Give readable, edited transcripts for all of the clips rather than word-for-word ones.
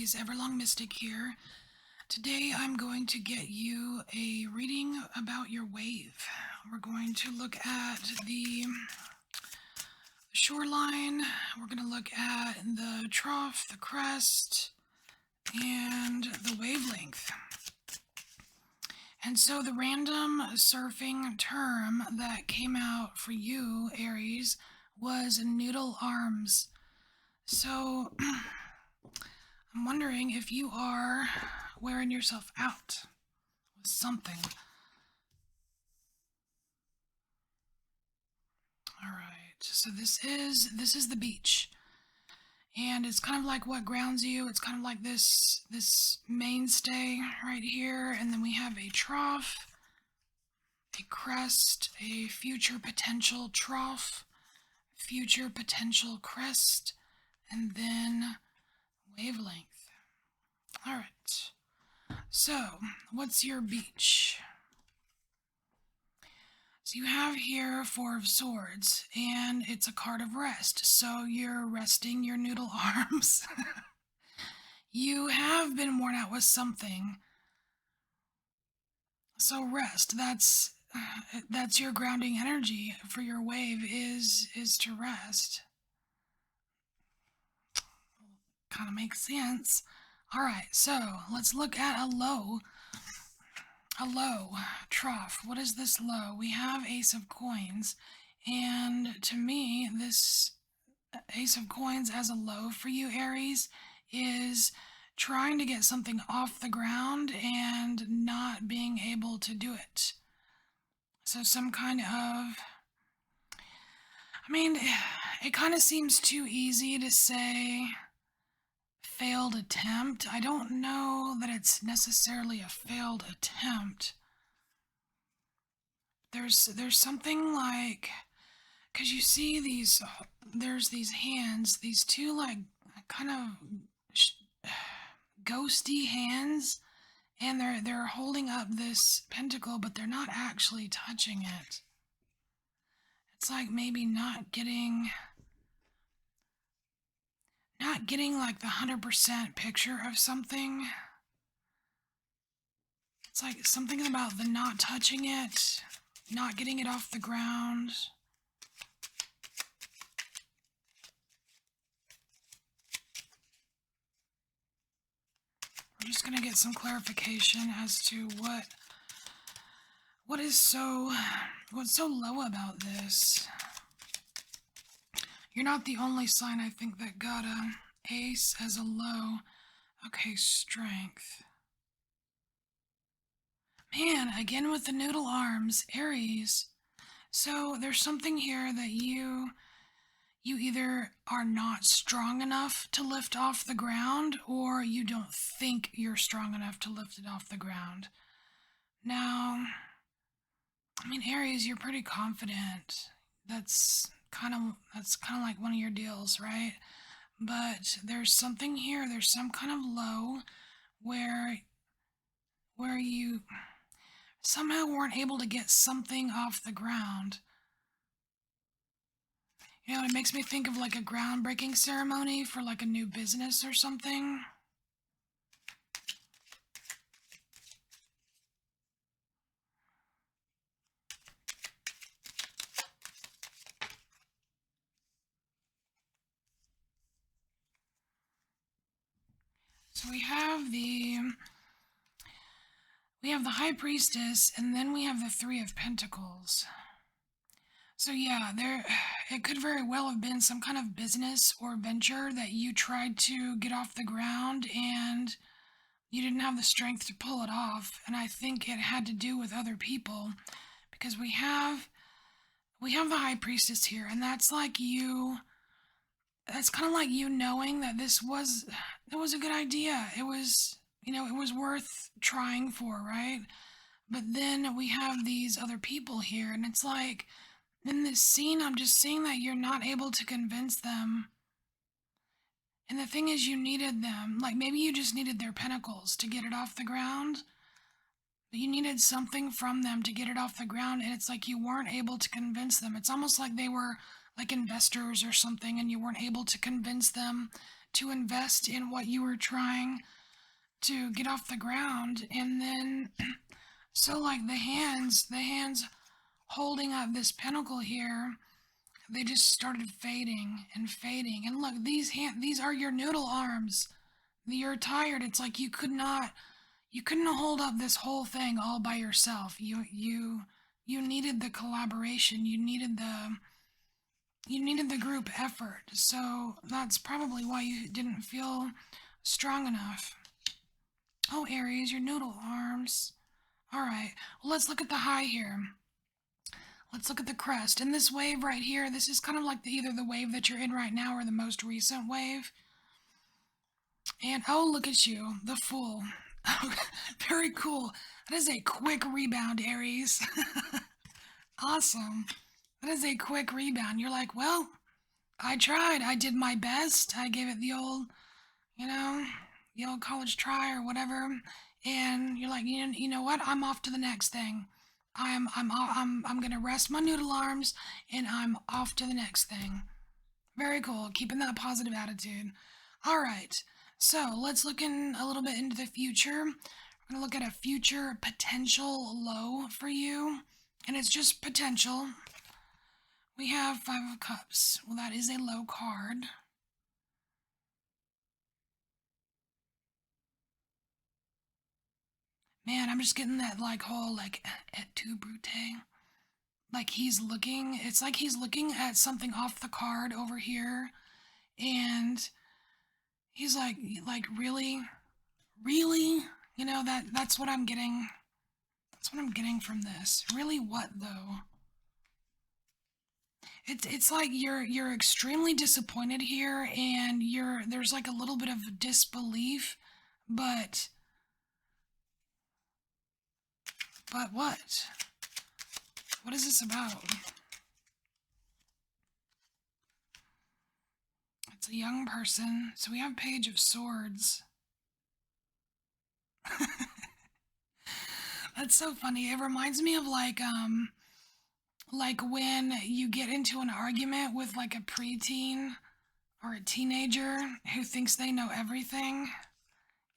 Aries, Everlong Mystic here. Today I'm going to get you a reading about your wave. We're going to look at the shoreline, we're going to look at the trough, the crest, and the wavelength. And so the random surfing term that came out for you, Aries, was noodle arms. So I'm wondering if you are wearing yourself out with something. All right, so this is the beach, and it's kind of like what grounds you. It's kind of like this mainstay right here, and then we have a trough, a crest, a future potential trough, future potential crest, and then wavelength. All right. So, what's your beach? So you have here Four of Swords, and it's a card of rest. So you're resting your noodle arms. You have been worn out with something. So rest. That's your grounding energy for your wave is to rest. Kind of makes sense. All right. So let's look at a low trough. What is this low? We have Ace of Coins, and to me this Ace of Coins as a low for you, Aries, is trying to get something off the ground and not being able to do it. So some kind of, it kind of seems too easy to say failed attempt. I don't know that it's necessarily a failed attempt. There's something like, because you see there's these hands, these two like kind of ghosty hands, and they're holding up this pentacle, but they're not actually touching it. It's like maybe not getting like the 100% picture of something. It's like something about the not touching it, not getting it off the ground. We're just gonna get some clarification as to what's so low about this. You're not the only sign, I think, that got a ace as a low. Okay, strength. Man, again with the noodle arms, Aries. So there's something here that you either are not strong enough to lift off the ground, or you don't think you're strong enough to lift it off the ground. Now, Aries, you're pretty confident. That's kind of like one of your deals, right? But there's something here, there's some kind of low where you somehow weren't able to get something off the ground. You know, it makes me think of like a groundbreaking ceremony for like a new business or something. So we have the High Priestess, and then we have the Three of Pentacles. So yeah, it could very well have been some kind of business or venture that you tried to get off the ground and you didn't have the strength to pull it off. And I think it had to do with other people, because we have the High Priestess here, and that's like you. That's kind of like you knowing that it was a good idea. It was, it was worth trying for, right? But then we have these other people here, and it's like, in this scene, I'm just seeing that you're not able to convince them. And the thing is, you needed them. Like, maybe you just needed their pentacles to get it off the ground. But you needed something from them to get it off the ground, and it's like you weren't able to convince them. It's almost like they were like investors or something, and you weren't able to convince them to invest in what you were trying to get off the ground. And then so like the hands holding up this pinnacle here, they just started fading and fading. And look, these are your noodle arms. You're tired. It's like you couldn't hold up this whole thing all by yourself. You needed the collaboration. You needed the group effort. So that's probably why you didn't feel strong enough. Oh, Aries, your noodle arms. All right. Well, let's look at the high here. Let's look at the crest. And this wave right here, this is kind of like either the wave that you're in right now or the most recent wave. And oh, look at you, the Fool. Very cool. That is a quick rebound, Aries. Awesome. That is a quick rebound. You're like, well, I tried. I did my best. I gave it the old, you know, the old college try or whatever. And you're like, you know what? I'm off to the next thing. I'm gonna rest my noodle arms, and I'm off to the next thing. Very cool. Keeping that positive attitude. All right. So let's look in a little bit into the future. We're gonna look at a future potential low for you, and it's just potential. We have Five of Cups. Well, that is a low card. Man, I'm just getting that like whole like et tu brute. Like he's looking. It's like he's looking at something off the card over here, and he's like really, really. You know that's what I'm getting. That's what I'm getting from this. Really, what though? It's like you're extremely disappointed here, and there's like a little bit of disbelief, but what? What is this about? It's a young person. So we have Page of Swords. That's so funny. It reminds me of like when you get into an argument with like a preteen or a teenager who thinks they know everything,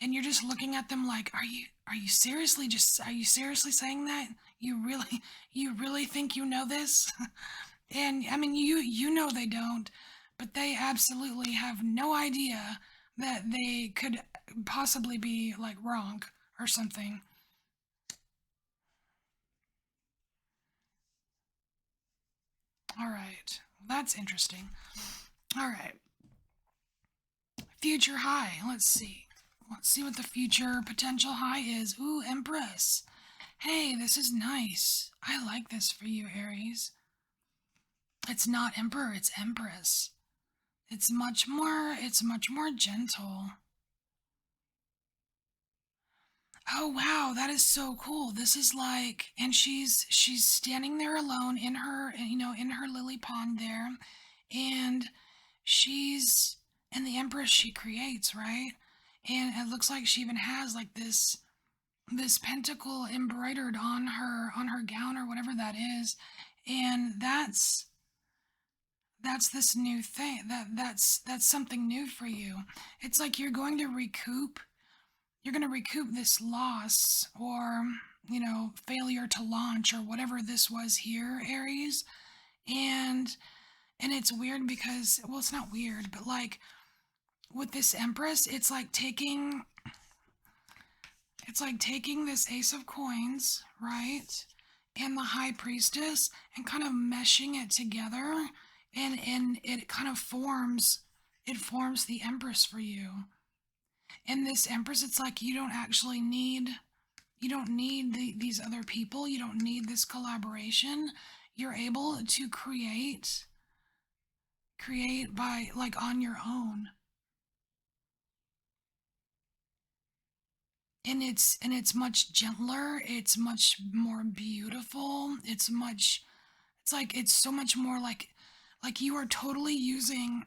and you're just looking at them like, are you seriously saying that? You really think you know this? And I mean, you know they don't, but they absolutely have no idea that they could possibly be like wrong or something. All right. Well, that's interesting. All right. Future high. Let's see. Let's see what the future potential high is. Ooh, Empress. Hey, this is nice. I like this for you, Aries. It's not Emperor, it's Empress. It's much more gentle. Oh wow, that is so cool. This is like, and she's standing there alone in her, in her lily pond there, and she's and the empress she creates, right? And it looks like she even has like this pentacle embroidered on her gown or whatever that is, and that's this new thing that's something new for you. It's like you're going to recoup this loss or failure to launch or whatever this was here, Aries. And and it's weird because, well, it's not weird, but like with this Empress, it's like taking this Ace of Coins, right, and the High Priestess, and kind of meshing it together, and it forms the Empress for you. And this Empress, it's like you don't need these other people. You don't need this collaboration. You're able to create by like on your own. And it's much gentler, it's much more beautiful, it's so much more like you are totally using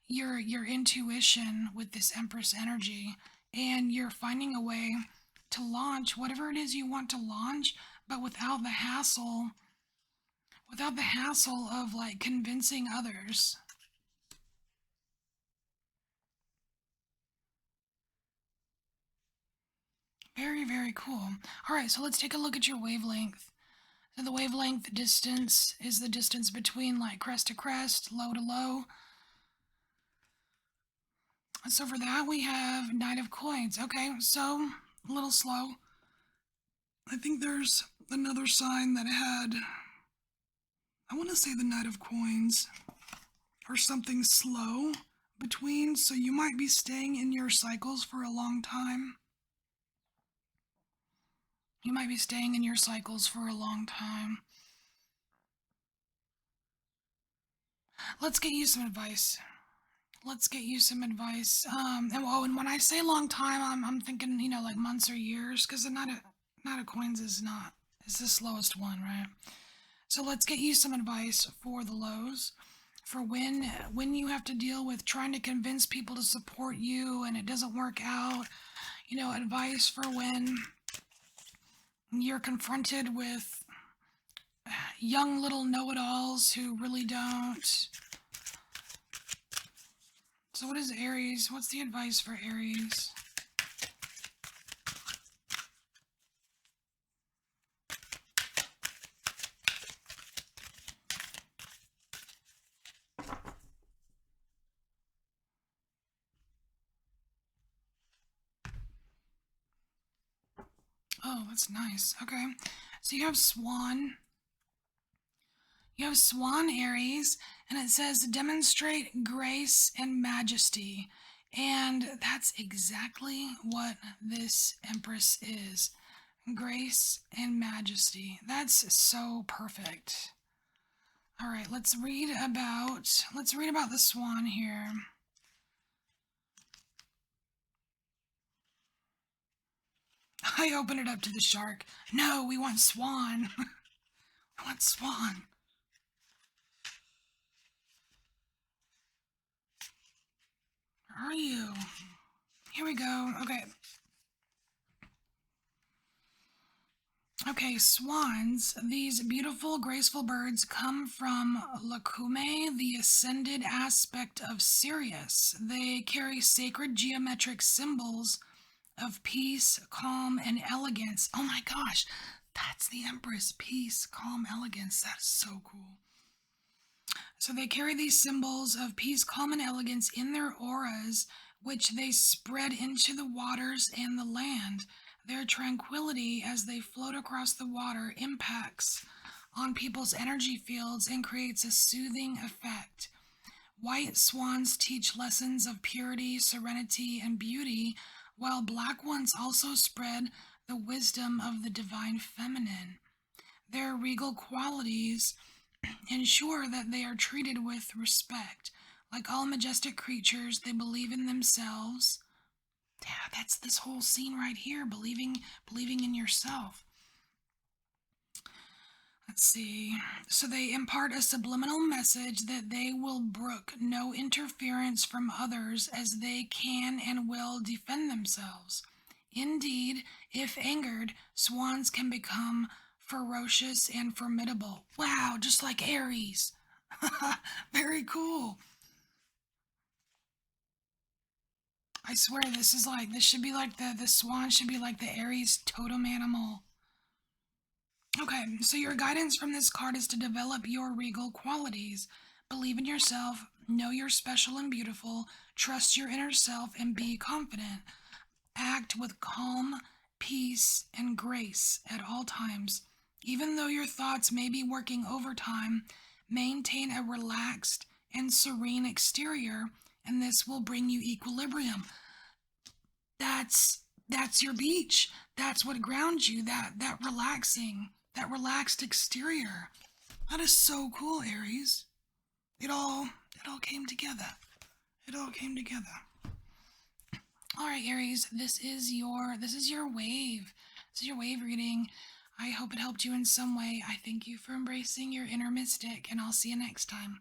your intuition with this Empress energy, and you're finding a way to launch whatever it is you want to launch, but without the hassle of like convincing others. Very, very cool. All right, so let's take a look at your wavelength. So the wavelength distance is the distance between like crest to crest, low to low. So for that we have Knight of Coins. Okay, so a little slow. I think there's another sign that had, I want to say the Knight of Coins or something slow between, so you might be staying in your cycles for a long time. You might be staying in your cycles for a long time. Let's get you some advice. Let's get you some advice. And when I say long time, I'm thinking, like months or years, because the Knight of Coins is not, it's the slowest one, right? So let's get you some advice for the lows, for when you have to deal with trying to convince people to support you and it doesn't work out. Advice for when you're confronted with young little know-it-alls who really don't. So what is Aries? What's the advice for Aries? Oh, that's nice. Okay. So you have Swan. You have Swan Aries, and it says demonstrate grace and majesty. And that's exactly what this Empress is. Grace and majesty. That's so perfect. All right, let's read about the swan here. I open it up to the shark. No, we want swan. I want swan. Where are you? Here we go. Okay. Okay, swans, these beautiful, graceful birds come from Lacume, the ascended aspect of Sirius. They carry sacred geometric symbols of peace, calm, and elegance. Oh my gosh, that's the Empress. Peace, calm, elegance. That is so cool. So they carry these symbols of peace, calm, and elegance in their auras, which they spread into the waters and the land. Their tranquility as they float across the water impacts on people's energy fields and creates a soothing effect. White swans teach lessons of purity, serenity, and beauty, while black ones also spread the wisdom of the divine feminine. Their regal qualities ensure that they are treated with respect. Like all majestic creatures, they believe in themselves. Yeah, that's this whole scene right here, believing in yourself. Let's see. So they impart a subliminal message that they will brook no interference from others as they can and will defend themselves. Indeed, if angered, swans can become ferocious and formidable. Wow, just like Aries. Very cool. I swear this should be like the swan should be like the Aries totem animal. Okay, so your guidance from this card is to develop your regal qualities. Believe in yourself, know you're special and beautiful, trust your inner self, and be confident. Act with calm, peace, and grace at all times. Even though your thoughts may be working overtime, maintain a relaxed and serene exterior, and this will bring you equilibrium. That's your beach. That's what grounds you. That relaxed exterior. That is so cool, Aries. It all came together. It all came together. All right, Aries, this is your wave. This is your wave reading. I hope it helped you in some way. I thank you for embracing your inner mystic, and I'll see you next time.